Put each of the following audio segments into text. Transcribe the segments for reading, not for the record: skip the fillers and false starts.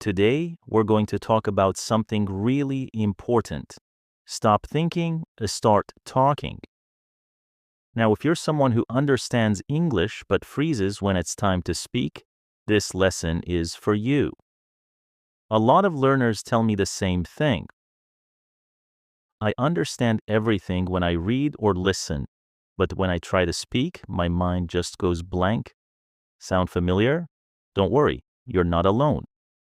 Today, we're going to talk about something really important. Stop thinking, start talking. Now, if you're someone who understands English but freezes when it's time to speak, this lesson is for you. A lot of learners tell me the same thing. I understand everything when I read or listen, but when I try to speak, my mind just goes blank. Sound familiar? Don't worry, you're not alone.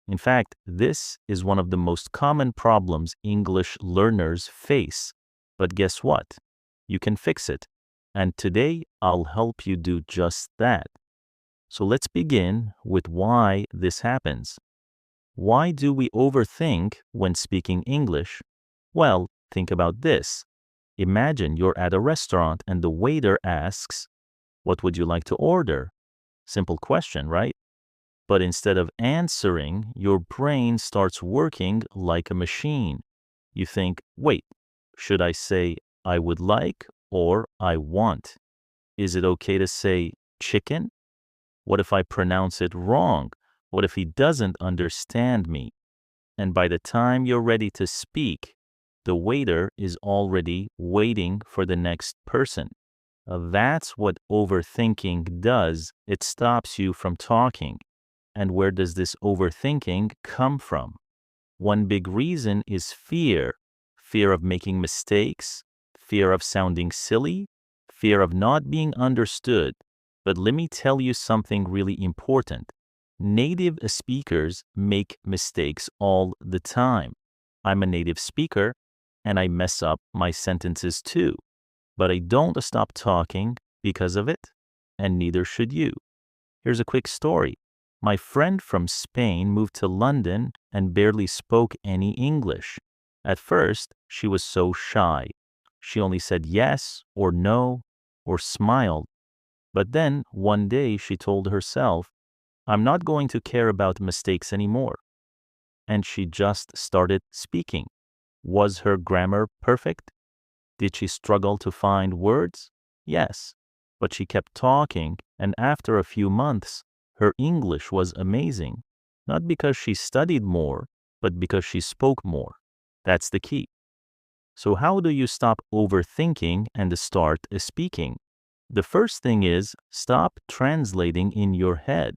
In fact, this is one of the most common problems English learners face. But guess what? You can fix it. And today, I'll help you do just that. So let's begin with why this happens. Why do we overthink when speaking English? Well, think about this. Imagine you're at a restaurant and the waiter asks, "What would you like to order?" Simple question, right? But instead of answering, your brain starts working like a machine. You think, wait, should I say I would like or I want? Is it okay to say chicken? What if I pronounce it wrong? What if he doesn't understand me? And by the time you're ready to speak, the waiter is already waiting for the next person. That's what overthinking does. It stops you from talking. And where does this overthinking come from? One big reason is fear. Fear of making mistakes, fear of sounding silly, fear of not being understood. But let me tell you something really important. Native speakers make mistakes all the time. I'm a native speaker and I mess up my sentences too. But I don't stop talking because of it, and neither should you. Here's a quick story. My friend from Spain moved to London and barely spoke any English. At first, she was so shy. She only said yes or no or smiled. But then one day she told herself, "I'm not going to care about mistakes anymore." And she just started speaking. Was her grammar perfect? Did she struggle to find words? Yes. But she kept talking, and after a few months, her English was amazing. Not because she studied more, but because she spoke more. That's the key. So how do you stop overthinking and start speaking? The first thing is stop translating in your head.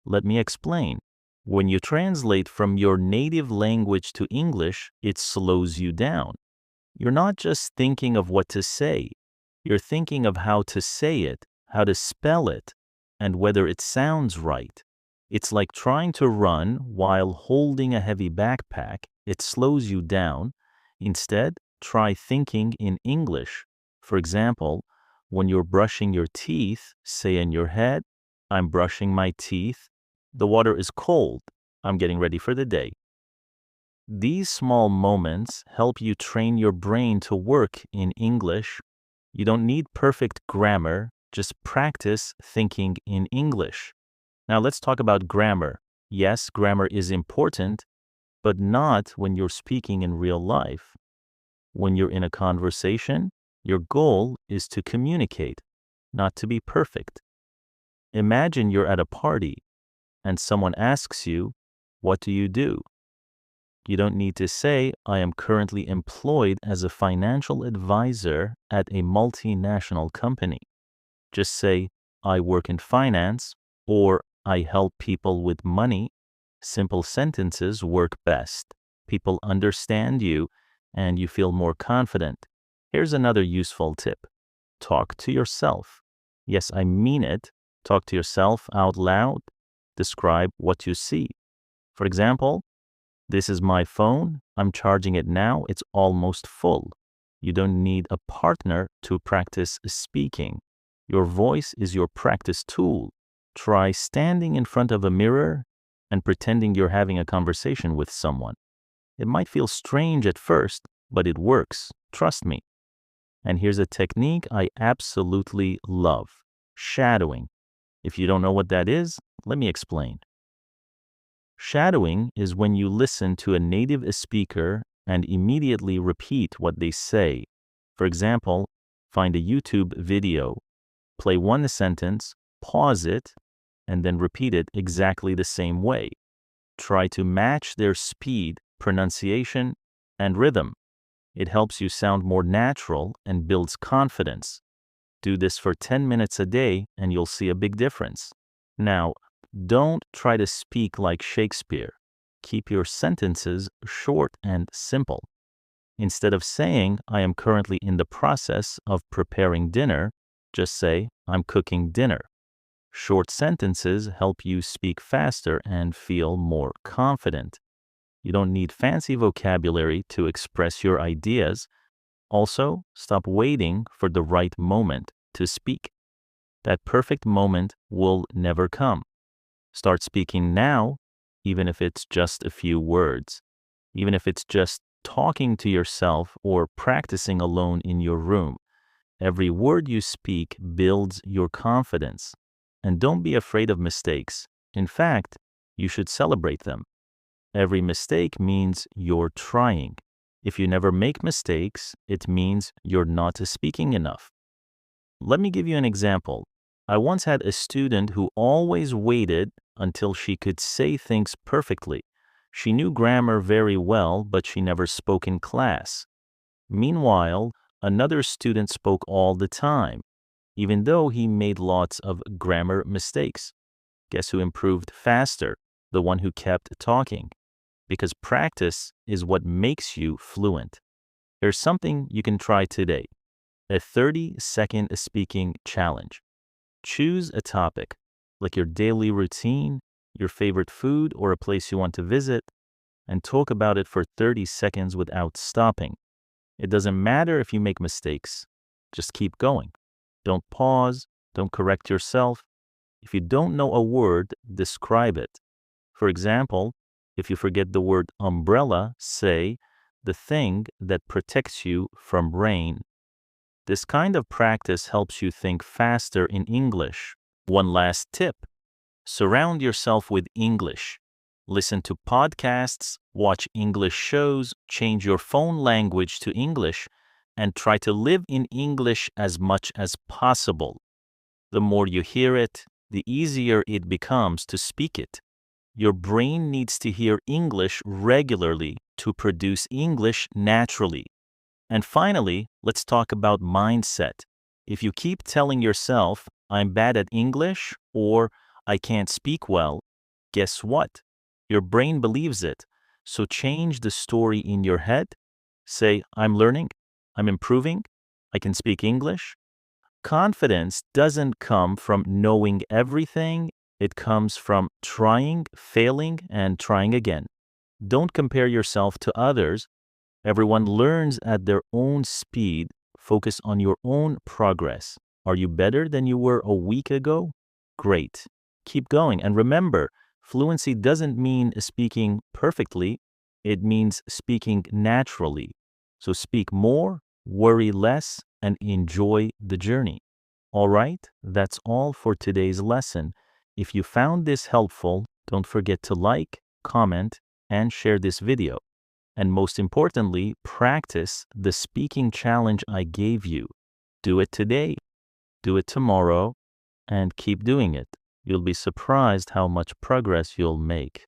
Let me explain. When you translate from your native language to English, it slows you down. You're not just thinking of what to say. You're thinking of how to say it, how to spell it, and whether it sounds right. It's like trying to run while holding a heavy backpack. It slows you down. Instead, try thinking in English. For example, when you're brushing your teeth, say in your head, "I'm brushing my teeth. The water is cold. I'm getting ready for the day." These small moments help you train your brain to work in English. You don't need perfect grammar, just practice thinking in English. Now let's talk about grammar. Yes, grammar is important, but not when you're speaking in real life. When you're in a conversation, your goal is to communicate, not to be perfect. Imagine you're at a party and someone asks you, "What do you do?" You don't need to say, "I am currently employed as a financial advisor at a multinational company." Just say, "I work in finance," or "I help people with money." Simple sentences work best. People understand you and you feel more confident. Here's another useful tip. Talk to yourself. Yes, I mean it. Talk to yourself out loud. Describe what you see. For example, "This is my phone. I'm charging it now. It's almost full." You don't need a partner to practice speaking. Your voice is your practice tool. Try standing in front of a mirror and pretending you're having a conversation with someone. It might feel strange at first, but it works. Trust me. And here's a technique I absolutely love: shadowing. If you don't know what that is, let me explain. Shadowing is when you listen to a native speaker and immediately repeat what they say. For example, find a YouTube video, play one sentence, pause it, and then repeat it exactly the same way. try to match their speed, pronunciation, and rhythm. It helps you sound more natural and builds confidence. Do this for 10 minutes a day and you'll see a big difference. Now, don't try to speak like Shakespeare. Keep your sentences short and simple. Instead of saying, I am currently in the process of preparing dinner, just say, I'm cooking dinner. Short sentences help you speak faster and feel more confident. You don't need fancy vocabulary to express your ideas. Also, stop waiting for the right moment to speak. That perfect moment will never come. Start speaking now, even if it's just a few words, even if it's just talking to yourself or practicing alone in your room. Every word you speak builds your confidence. And don't be afraid of mistakes. In fact, you should celebrate them. Every mistake means you're trying. If you never make mistakes, it means you're not speaking enough. Let me give you an example. I once had a student who always waited until she could say things perfectly. She knew grammar very well, but she never spoke in class. Meanwhile, another student spoke all the time, even though he made lots of grammar mistakes. Guess who improved faster? The one who kept talking. Because practice is what makes you fluent. Here's something you can try today. A 30-second speaking challenge. Choose a topic, like your daily routine, your favorite food, or a place you want to visit, and talk about it for 30 seconds without stopping. It doesn't matter if you make mistakes. Just keep going. Don't pause. Don't correct yourself. If you don't know a word, describe it. For example, if you forget the word umbrella, say, the thing that protects you from rain. This kind of practice helps you think faster in English. One last tip. Surround yourself with English. Listen to podcasts, watch English shows, change your phone language to English, and try to live in English as much as possible. The more you hear it, the easier it becomes to speak it. Your brain needs to hear English regularly to produce English naturally. And finally, let's talk about mindset. If you keep telling yourself, I'm bad at English or I can't speak well, guess what? Your brain believes it. So change the story in your head. Say, I'm learning, I'm improving, I can speak English. Confidence doesn't come from knowing everything. It comes from trying, failing, and trying again. Don't compare yourself to others. Everyone learns at their own speed. Focus on your own progress. Are you better than you were a week ago? Great. Keep going. And remember, fluency doesn't mean speaking perfectly. It means speaking naturally. So speak more, worry less, and enjoy the journey. All right, that's all for today's lesson. If you found this helpful, don't forget to like, comment, and share this video. And most importantly, practice the speaking challenge I gave you. Do it today, do it tomorrow, and keep doing it. You'll be surprised how much progress you'll make.